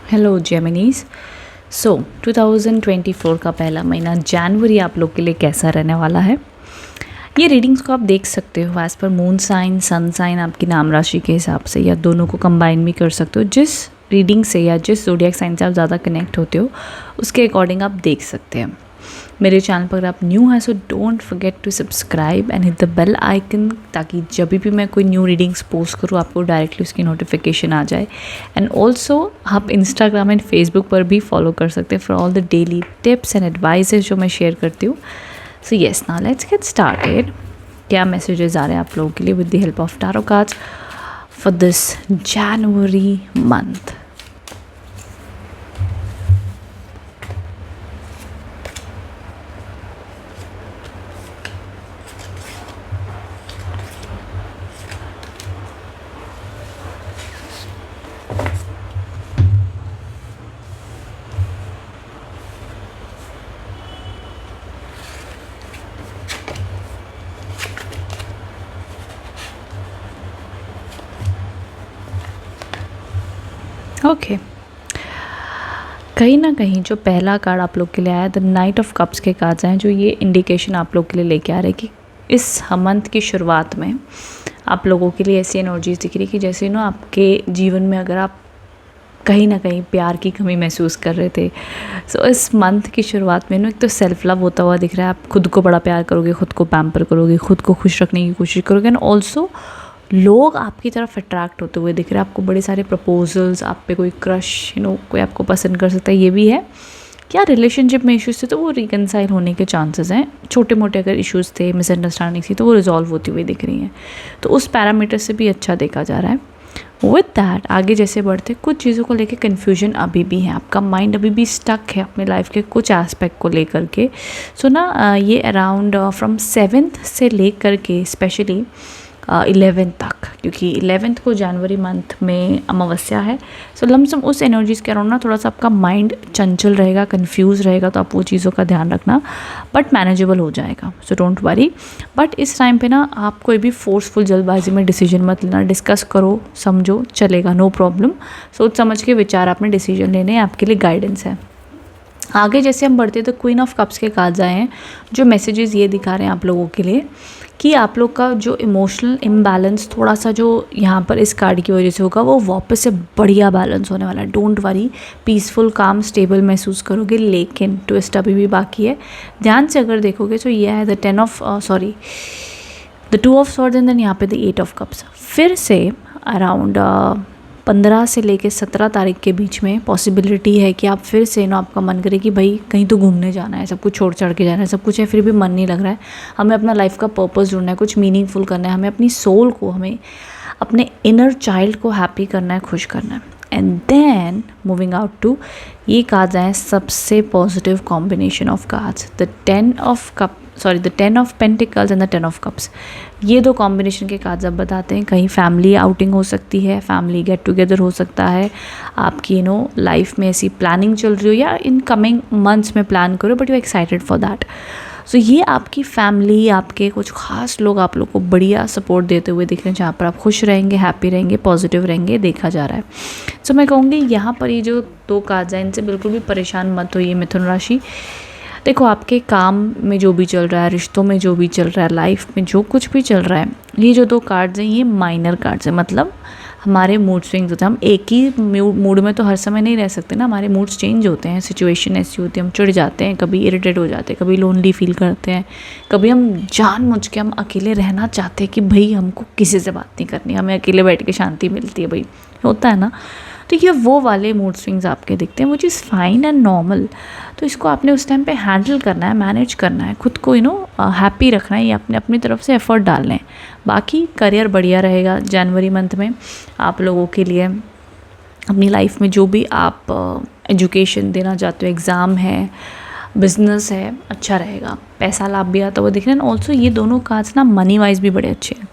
Hello जेमिनीज। 2024 का पहला महीना जनवरी आप लोग के लिए कैसा रहने वाला है, ये रीडिंग्स को आप देख सकते हो as per moon sign, sun sign, आपकी नाम राशि के हिसाब से, या दोनों को कंबाइन भी कर सकते हो। जिस रीडिंग से या जिस ज़ोडिएक साइन से आप ज़्यादा कनेक्ट होते हो उसके अकॉर्डिंग आप देख सकते हैं। मेरे चैनल पर आप न्यू हैं so don't forget to subscribe and hit the bell icon, ताकि जब भी मैं कोई न्यू रीडिंग्स पोस्ट करूँ आपको डायरेक्टली उसकी नोटिफिकेशन आ जाए। एंड ऑल्सो आप इंस्टाग्राम एंड फेसबुक पर भी फॉलो कर सकते हैं for all the daily tips and advices जो मैं शेयर करती हूँ। So yes, now let's get started. क्या मैसेजेस आ रहे हैं आप लोगों के लिए with the help of tarot cards for this January month. Okay, कहीं ना कहीं जो पहला कार्ड आप लोग के लिए आया द नाइट ऑफ कप्स के कार्ड्स हैं, जो ये इंडिकेशन आप लोग के लिए लेके आ रहे हैं कि इस मंथ की शुरुआत में आप लोगों के लिए ऐसी एनर्जीज दिख रही है कि जैसे ना आपके जीवन में अगर आप कहीं ना कहीं प्यार की कमी महसूस कर रहे थे, सो इस मंथ की शुरुआत में ना एक तो सेल्फ लव होता हुआ दिख रहा है। आप खुद को बड़ा प्यार करोगे, खुद को पैम्पर करोगे, खुद को खुश रखने की कोशिश करोगे। एंड ऑल्सो लोग आपकी तरफ अट्रैक्ट होते हुए दिख रहे हैं। आपको बड़े सारे प्रपोजल्स, आप पे कोई क्रश, कोई आपको पसंद कर सकता है। ये भी है क्या रिलेशनशिप में इश्यूज़ थे तो वो रिकनसाइल होने के चांसेस हैं। छोटे मोटे अगर इश्यूज़ थे, मिसअंडरस्टैंडिंग थी, तो वो रिजॉल्व होती हुई दिख रही हैं। तो उस पैरामीटर से भी अच्छा देखा जा रहा है। विद दैट आगे जैसे बढ़ते कुछ चीज़ों को लेकर कन्फ्यूजन अभी भी है। आपका माइंड अभी भी स्टक है अपने लाइफ के कुछ एस्पेक्ट को लेकर के। सो ना ये अराउंड फ्रॉम 7th से लेकर के स्पेशली 11th तक, क्योंकि 11th को जनवरी मंथ में अमावस्या है। सो लमसम उस एनर्जीज़ के अराउंड ना थोड़ा सा आपका माइंड चंचल रहेगा, कंफ्यूज रहेगा। तो आप वो चीज़ों का ध्यान रखना, बट मैनेजेबल हो जाएगा, सो डोंट वरी। बट इस टाइम पे ना आप कोई भी फोर्सफुल जल्दबाजी में डिसीजन मत लेना। डिस्कस करो, समझो, चलेगा, नो प्रॉब्लम। सोच समझ के विचार आपने डिसीजन लेने, आपके लिए गाइडेंस है। आगे जैसे हम बढ़ते तो क्वीन ऑफ कप्स के कार्ड्स आए हैं, जो मैसेजेस ये दिखा रहे हैं आप लोगों के लिए कि आप लोग का जो इमोशनल इम्बैलेंस थोड़ा सा जो यहाँ पर इस कार्ड की वजह से होगा, वो वापस से बढ़िया बैलेंस होने वाला है। डोंट वरी, पीसफुल, काम, स्टेबल महसूस करोगे। लेकिन ट्विस्ट अभी भी बाकी है। ध्यान से अगर देखोगे तो यह है the 2 of swords and then यहाँ पे द 8 ऑफ कप्स। फिर से अराउंड 15 से लेकर 17 तारीख के बीच में पॉसिबिलिटी है कि आप फिर से ना आपका मन करे कि भाई कहीं तो घूमने जाना है, सब कुछ छोड़ छाड़ के जाना है, सब कुछ है फिर भी मन नहीं लग रहा है। हमें अपना लाइफ का पर्पस ढूंढना है, कुछ मीनिंगफुल करना है, हमें अपनी सोल को, हमें अपने इनर चाइल्ड को हैप्पी करना है, खुश करना है। And then moving out to ये कार्ड्स आए सबसे positive combination of cards, the 10 of pentacles and the 10 of cups. ये दो कॉम्बिनेशन के कार्ड्स अब बताते हैं कहीं फैमिली आउटिंग हो सकती है, फैमिली गेट टुगेदर हो सकता है, आपकी लाइफ में ऐसी प्लानिंग चल रही हो या इन कमिंग मंथ्स में प्लान करो, but you excited for that. So ये आपकी फैमिली, आपके कुछ खास लोग आप लोग को बढ़िया सपोर्ट देते हुए दिख रहे हैं, जहाँ पर आप खुश रहेंगे, हैप्पी रहेंगे, पॉजिटिव रहेंगे, देखा जा रहा है। सो मैं कहूँगी यहाँ पर ये जो 2 कार्ड्स हैं इनसे बिल्कुल भी परेशान मत होइए मिथुन राशि। देखो, आपके काम में जो भी चल रहा है, रिश्तों में जो भी चल रहा है, लाइफ में जो कुछ भी चल रहा है, ये जो 2 कार्ड्स हैं ये माइनर कार्ड्स हैं। मतलब हमारे मूड स्विंग्स होते हैं, हम एक ही मूड में तो हर समय नहीं रह सकते ना, हमारे मूड्स चेंज होते हैं, सिचुएशन ऐसी होती है, हम चिढ़ जाते हैं, कभी इरिटेट हो जाते हैं, कभी लोनली फील करते हैं, कभी हम जानबूझ के हम अकेले रहना चाहते हैं कि भाई हमको किसी से बात नहीं करनी, हमें अकेले बैठ के शांति मिलती है, भाई होता है ना। तो ये वो वाले मूड स्विंग्स आपके दिखते हैं, which is fine and normal. तो इसको आपने उस टाइम पे हैंडल करना है, मैनेज करना है, खुद को हैप्पी रखना है, ये आपने अपनी तरफ से एफर्ट डालने हैं। बाकी करियर बढ़िया रहेगा जनवरी मंथ में आप लोगों के लिए। अपनी लाइफ में जो भी आप एजुकेशन देना चाहते हो, एग्ज़ाम है, बिजनेस है, अच्छा रहेगा। पैसा लाभ भी आता हुआ दिख रहा है। ऑल्सो ये दोनों कार्ड्स ना मनी वाइज भी बड़े अच्छे हैं।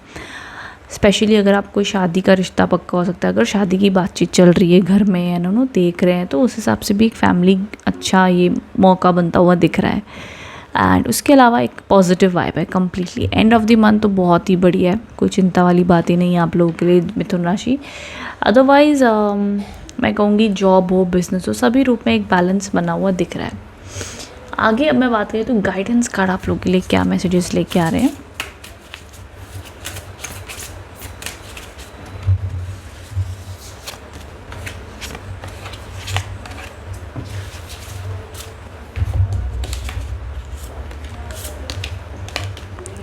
स्पेशली अगर आप कोई शादी का रिश्ता पक्का हो सकता है, अगर शादी की बातचीत चल रही है घर में या देख रहे हैं, तो उस हिसाब से भी एक फैमिली अच्छा ये मौका बनता हुआ दिख रहा है। एंड उसके अलावा एक पॉजिटिव वाइब है completely. And of the month तो बहुत ही बढ़िया है, कोई चिंता वाली बात ही नहीं है आप लोगों के लिए मिथुन राशि। अदरवाइज़ मैं कहूँगी जॉब हो, बिजनेस हो, सभी रूप में एक बैलेंस बना हुआ दिख रहा है। आगे अब मैं बात करें तो गाइडेंस कार्ड आप लोगों के लिए क्या मैसेजेस लेके आ रहे हैं।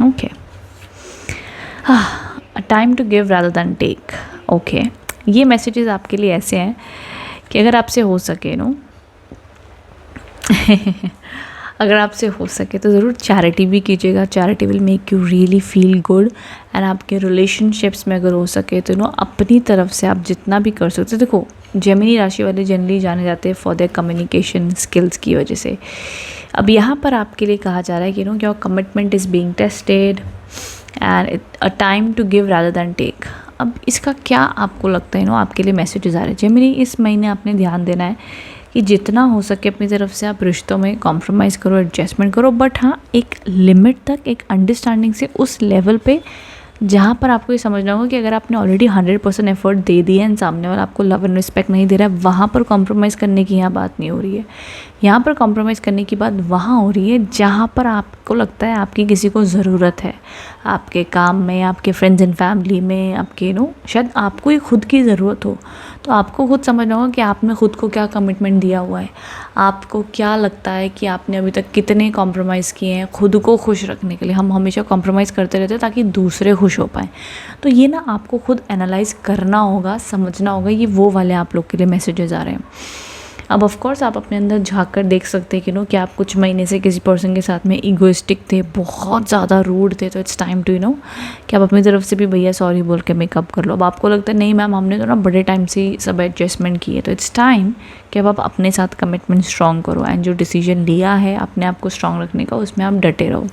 Okay, time to give rather than take. Okay, ये मैसेजेस आपके लिए ऐसे हैं कि अगर आपसे हो सके अगर आपसे हो सके तो ज़रूर चैरिटी भी कीजिएगा। Charity will make you really feel good. And आपके रिलेशनशिप्स में अगर हो सके तो अपनी तरफ से आप जितना भी कर सकते हो। देखो, जेमिनी राशि वाले जनरली जाने जाते हैं फॉर देयर कम्युनिकेशन स्किल्स की वजह से। अब यहाँ पर आपके लिए कहा जा रहा है कि your commitment is being tested and a time to give rather than take. अब इसका क्या आपको लगता है आपके लिए मैसेजेस आ रहे हैं। जेमिनी, इस महीने आपने ध्यान देना है कि जितना हो सके अपनी तरफ से आप रिश्तों में कॉम्प्रोमाइज़ करो, एडजस्टमेंट करो, बट हाँ एक लिमिट तक, एक अंडरस्टैंडिंग से, उस लेवल पे जहाँ पर आपको ये समझना होगा कि अगर आपने ऑलरेडी 100% एफर्ट दे दिया एंड सामने वाला आपको लव एंड रिस्पेक्ट नहीं दे रहा है, वहाँ पर कॉम्प्रोमाइज़ करने की यहाँ बात नहीं हो रही है। यहाँ पर कॉम्प्रोमाइज़ करने की बात वहाँ हो रही है जहाँ पर आपको लगता है आपकी किसी को ज़रूरत है, आपके काम में, आपके फ्रेंड्स एंड फैमिली में, आपके शायद आपको ही खुद की ज़रूरत हो। तो आपको खुद समझना होगा कि आपने खुद को क्या कमिटमेंट दिया हुआ है, आपको क्या लगता है कि आपने अभी तक कितने कॉम्प्रोमाइज़ किए हैं खुद को खुश रखने के लिए। हम हमेशा कॉम्प्रोमाइज़ करते रहते हैं ताकि दूसरे खुश हो पाएँ। तो ये आपको खुद एनालाइज़ करना होगा, समझना होगा। ये वो वाले आप लोग के लिए मैसेजेस आ रहे हैं। अब ऑफ कोर्स आप अपने अंदर झांक कर देख सकते हैं कि आप कुछ महीने से किसी पर्सन के साथ में ईगोइस्टिक थे, बहुत ज़्यादा रूड थे। तो इट्स टाइम टू कि आप अपनी तरफ से भी भैया सॉरी बोल के मेकअप कर लो। अब आपको लगता है नहीं मैम, हमने तो बड़े टाइम से सब एडजस्टमेंट किए। तो इट्स टाइम कि अब आप अपने साथ कमिटमेंट स्ट्रॉन्ग करो एंड जो डिसीजन लिया है अपने आप को स्ट्रॉन्ग रखने का, उसमें आप डटे रहो।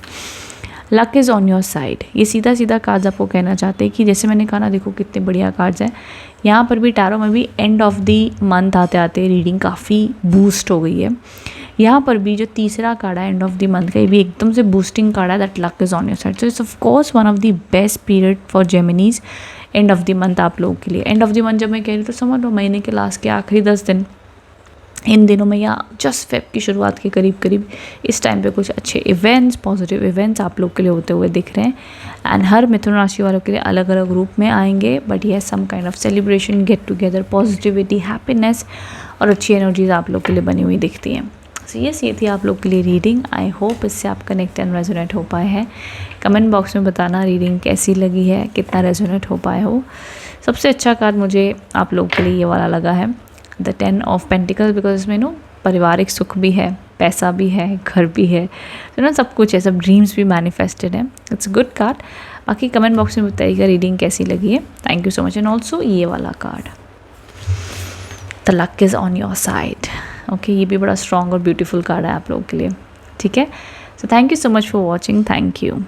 Luck is on your side. ये सीधा सीधा कार्ड्स आपको कहना चाहते हैं कि जैसे मैंने कहा देखो कितने बढ़िया कार्ड्स हैं। यहाँ पर भी टैरो में भी एंड ऑफ द मंथ आते आते रीडिंग काफ़ी बूस्ट हो गई है। यहाँ पर भी जो तीसरा कार्ड है एंड ऑफ द मंथ का, ये भी एकदम से बूस्टिंग कार्ड है, that luck is on your side. So it's of course one of the best period for Geminis. End of the month आप लोगों के लिए, एंड ऑफ द मंथ जब मैं कह रही हूँ तो समझ लो महीने के लास्ट के आखिरी 10 दिन, इन दिनों में या जस्ट फेब की शुरुआत के करीब करीब इस टाइम पे कुछ अच्छे इवेंट्स, पॉजिटिव इवेंट्स आप लोग के लिए होते हुए दिख रहे हैं। एंड हर मिथुन राशि वालों के लिए अलग अलग रूप में आएंगे, बट ये some kind of celebration, get together, positivity, happiness और अच्छी एनर्जीज आप लोग के लिए बनी हुई दिखती हैं। सो ये थी आप लोग के लिए रीडिंग। आई होप इससे आप कनेक्ट एंड रेजोनेट हो पाए हैं। कमेंट बॉक्स में बताना रीडिंग कैसी लगी है, कितना रेजोनेट हो पाए हो। सबसे अच्छा कार्ड मुझे आप लोग के लिए ये वाला लगा है, द 10 ऑफ पेंटिकल्स, बिकॉज इसमें पारिवारिक सुख भी है, पैसा भी है, घर भी है, तो सब कुछ है, सब ड्रीम्स भी मैनिफेस्टेड है। It's good card. बाकी कमेंट बॉक्स में बताइएगा रीडिंग कैसी लगी है। Thank you so much. And also ये वाला card, the luck is on your side. Okay, ये भी बड़ा स्ट्रॉन्ग और ब्यूटीफुल कार्ड है आप लोगों के लिए। ठीक है, so thank you so much for watching. Thank you.